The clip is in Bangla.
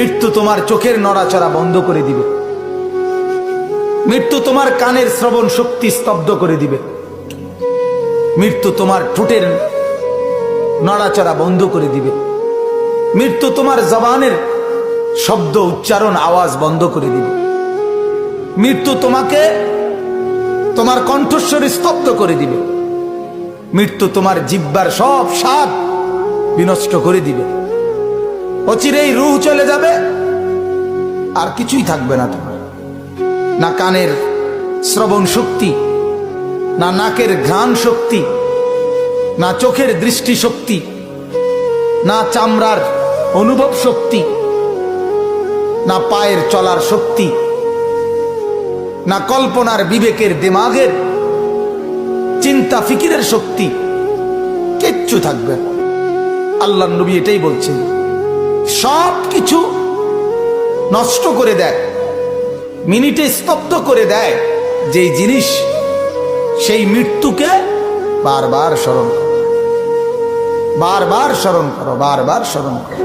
মৃত্যু তোমার চোখের নড়াচড়া বন্ধ করে দিবে, মৃত্যু তোমার কানের শ্রবণ শক্তি স্তব্ধ করে দিবে, মৃত্যু তোমার ঠোঁটের নড়াচড়া বন্ধ করে দিবে, মৃত্যু তোমার জবানের শব্দ উচ্চারণ আওয়াজ বন্ধ করে দিবে, মৃত্যু তোমাকে তোমার কণ্ঠস্বর স্তব্ধ করে দিবে, মৃত্যু তোমার জিহ্বার সব স্বাদ বিনষ্ট করে দিবে। অচিরেই রূহ চলে যাবে, আর কিছুই থাকবে না তোমার, না কানের শ্রবণ শক্তি, না নাকের ঘ্রাণ শক্তি, না চোখের দৃষ্টি শক্তি, না চামড়ার অনুভব শক্তি, না পায়ের চলার শক্তি, না কল্পনার বিবেকের দিমাগের চিন্তা ফিকিরের শক্তি, কিচ্ছু থাকবে না। আল্লাহর নবী এটাই বলছেন, সব কিছু নষ্ট করে দেয়, মিনিটে স্তব্ধ করে দেয় যেই জিনিস, সেই মৃত্যুকে বারবার স্মরণ করো, বারবার স্মরণ করো, বারবার স্মরণ করো।